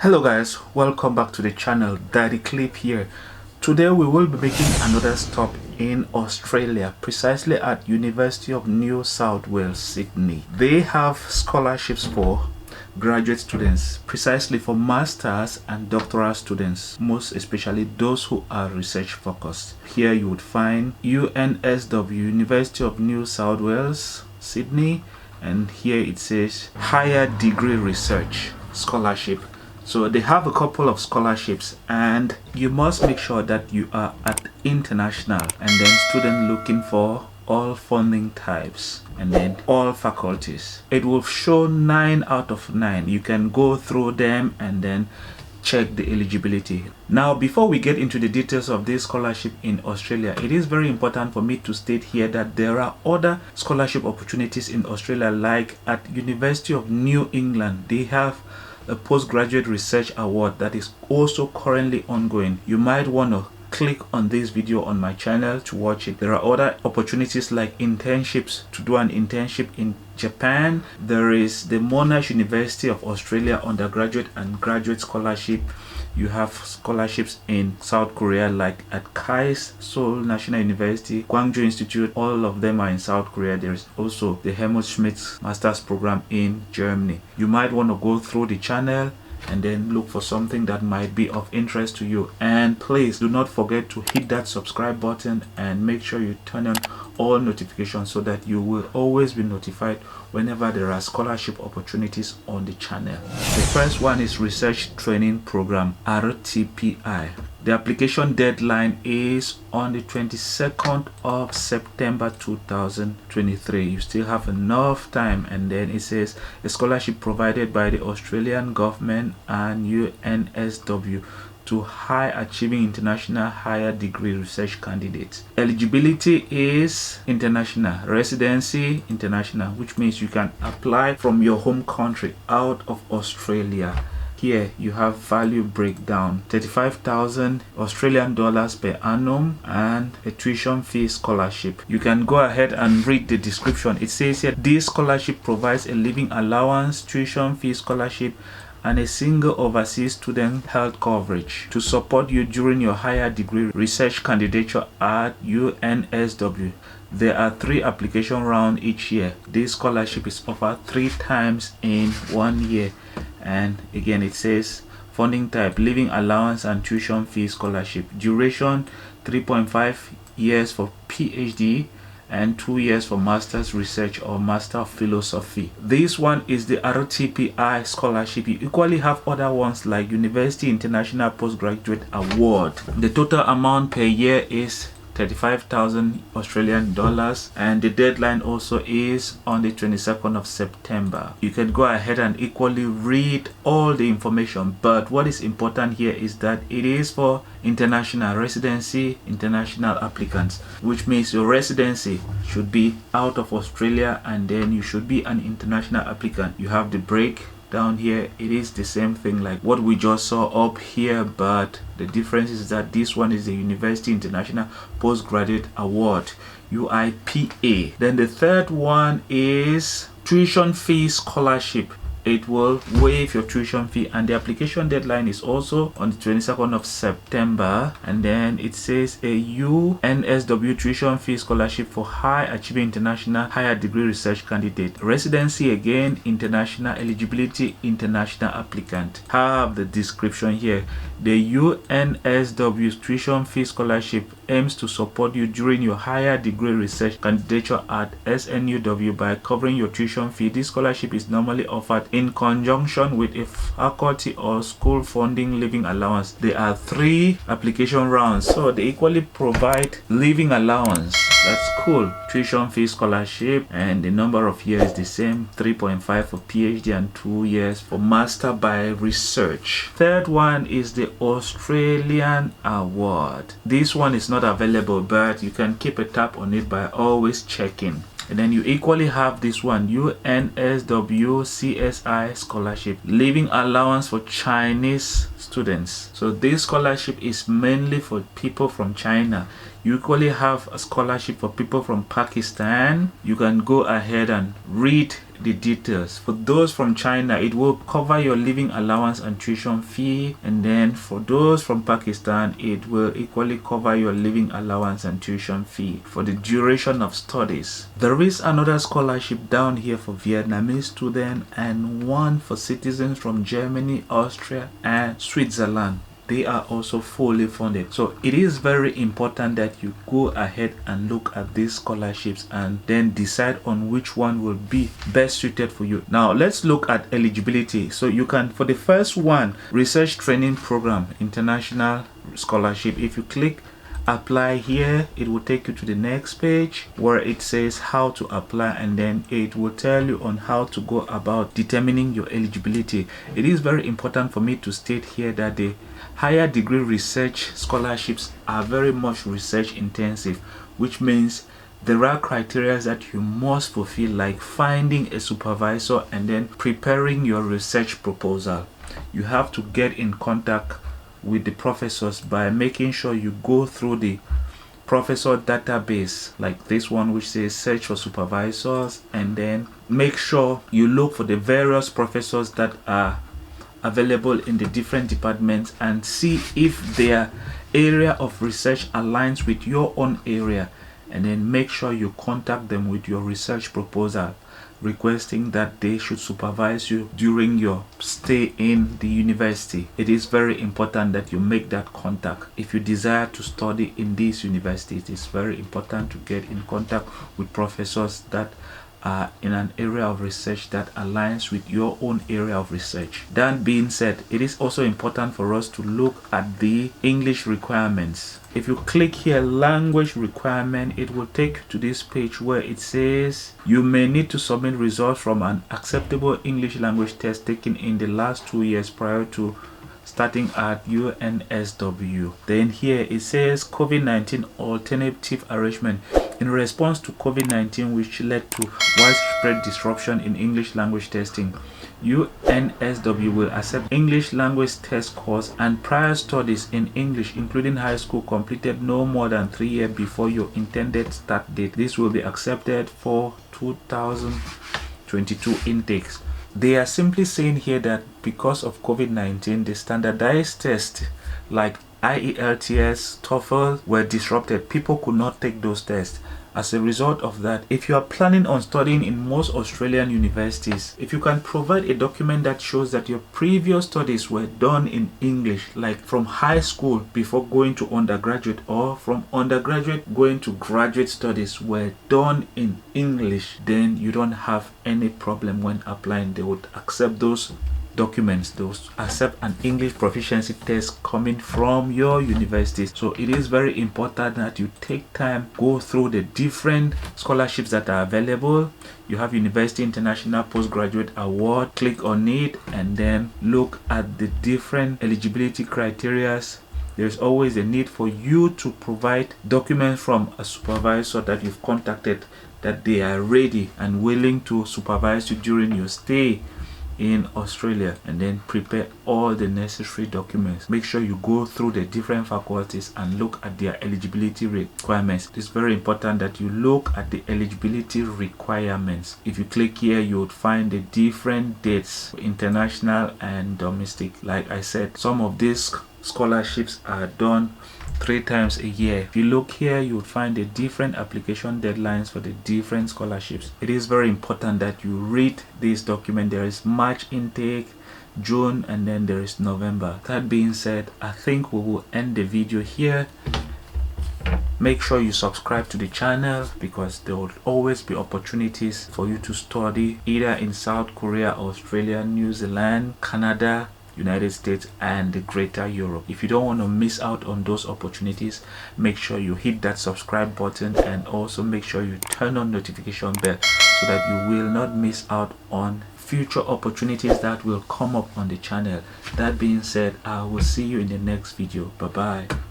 Hello guys, welcome back to the channel. Daddy Clip here. Today we will be making another stop in Australia, precisely at University of New South Wales, Sydney. They have scholarships for graduate students, precisely for masters and doctoral students, most especially those who are research focused. Here you would find UNSW, University of New South Wales, Sydney, and here it says higher degree research scholarship. So they have a couple of scholarships, and you must make sure that you are at international and then student looking for all funding types and then all faculties. It will show 9 out of 9. You can go through them and then check the eligibility. Now, before we get into the details of this scholarship in Australia, it is very important for me to state here that there are other scholarship opportunities in Australia, like at University of New England. They have a postgraduate research award that is also currently ongoing. You might want to click on this video on my channel to watch it. There are other opportunities like internships, to do an internship in Japan. There is the Monash University of Australia undergraduate and graduate scholarship. You have scholarships in South Korea, like at KAIST, Seoul National University, Gwangju Institute. All of them are in South Korea. There is also the Helmut Schmidt Master's Program in Germany. You might want to go through the channel and then look for something that might be of interest to you. And please do not forget to hit that subscribe button and make sure you turn on all notifications so that you will always be notified whenever there are scholarship opportunities on the channel. The first one is Research Training Program, RTPI. The application deadline is on the 22nd of September 2023. You still have enough time. And then it says a scholarship provided by the Australian government and UNSW to high achieving international higher degree research candidates. Eligibility is international, residency international, which means you can apply from your home country out of Australia. Here you have value breakdown: 35,000 Australian dollars per annum and a tuition fee scholarship. You can go ahead and read the description. It says here, this scholarship provides a living allowance, tuition fee scholarship, and a single overseas student health coverage to support you during your higher degree research candidature at UNSW. There are 3 application rounds each year. This scholarship is offered 3 times in 1 year. And again, it says funding type, living allowance and tuition fee scholarship. Duration 3.5 years for PhD and 2 years for master's research or master of philosophy. This one is the RTPI scholarship. You equally have other ones like University International Postgraduate Award. The total amount per year is 35,000 Australian dollars, and the deadline also is on the 22nd of September. You can go ahead and equally read all the information, but what is important here is that it is for international residency, international applicants, which means your residency should be out of Australia and then you should be an international applicant. You have the break down here. It is the same thing like what we just saw up here, but the difference is that this one is the University International Postgraduate Award, UIPA. Then the third one is tuition fee scholarship. It will waive your tuition fee, and the application deadline is also on the 22nd of September. And then it says a UNSW tuition fee scholarship for high achieving international higher degree research candidate. Residency again international, eligibility international applicant. Have the description here. The UNSW tuition fee scholarship aims to support you during your higher degree research candidature at SNUW by covering your tuition fee. This scholarship is normally offered in conjunction with a faculty or school funding living allowance. There are 3 application rounds, so they equally provide living allowance. That's cool. Tuition fee scholarship, and the number of years is the same, 3.5 for PhD and 2 years for master by research. Third one is the Australian Award. This one is not available, but you can keep a tab on it by always checking. And then you equally have this one, UNSW CSI scholarship, living allowance for Chinese students. So this scholarship is mainly for people from China. You equally have a scholarship for people from Pakistan. You can go ahead and read the details. For those from China, it will cover your living allowance and tuition fee, and then for those from Pakistan, it will equally cover your living allowance and tuition fee for the duration of studies. There is another scholarship down here for Vietnamese students and one for citizens from Germany, Austria and Switzerland. They are also fully funded. So it is very important that you go ahead and look at these scholarships and then decide on which one will be best suited for you. Now let's look at eligibility. So you can, for the first one, research training program, international scholarship, if you click apply here, it will take you to the next page where it says how to apply, and then it will tell you on how to go about determining your eligibility. It is very important for me to state here that the higher degree research scholarships are very much research intensive, which means there are criteria that you must fulfill, like finding a supervisor and then preparing your research proposal. You have to get in contact with the professors by making sure you go through the professor database like this one, which says search for supervisors, and then make sure you look for the various professors that are available in the different departments and see if their area of research aligns with your own area, and then make sure you contact them with your research proposal requesting that they should supervise you during your stay in the university. It is very important that you make that contact. If you desire to study in this university, it is very important to get in contact with professors that are in an area of research that aligns with your own area of research. That being said, it is also important for us to look at the English requirements. If you click here, language requirement, it will take you to this page where it says you may need to submit results from an acceptable English language test taken in the last 2 years prior to starting at UNSW. Then here it says COVID-19 alternative arrangement. In response to COVID-19, which led to widespread disruption in English language testing, UNSW will accept English language test course and prior studies in English, including high school, completed no more than 3 years before your intended start date. This will be accepted for 2022 intakes. They are simply saying here that because of COVID-19, the standardized tests like IELTS, TOEFL were disrupted. People could not take those tests. As a result of that, if you are planning on studying in most Australian universities, if you can provide a document that shows that your previous studies were done in English, like from high school before going to undergraduate, or from undergraduate going to graduate studies were done in English, then you don't have any problem when applying. They would accept those documents. Those accept an English proficiency test coming from your university. So it is very important that you take time, go through the different scholarships that are available. You have University International Postgraduate Award, click on it and then look at the different eligibility criteria. There's always a need for you to provide documents from a supervisor that you've contacted, that they are ready and willing to supervise you during your stay in Australia, and then prepare all the necessary documents. Make sure you go through the different faculties and look at their eligibility requirements. It's very important that you look at the eligibility requirements. If you click here, you would find the different dates, international and domestic. Like I said, some of these scholarships are done 3 times a year. If you look here, you will find the different application deadlines for the different scholarships. It is very important that you read this document. There is March intake, June, and then there is November. That being said, I think we will end the video here. Make sure you subscribe to the channel because there will always be opportunities for you to study either in South Korea, Australia, New Zealand, Canada, United States and the greater Europe. If you don't want to miss out on those opportunities, make sure you hit that subscribe button and also make sure you turn on notification bell so that you will not miss out on future opportunities that will come up on the channel. That being said, I will see you in the next video. Bye bye.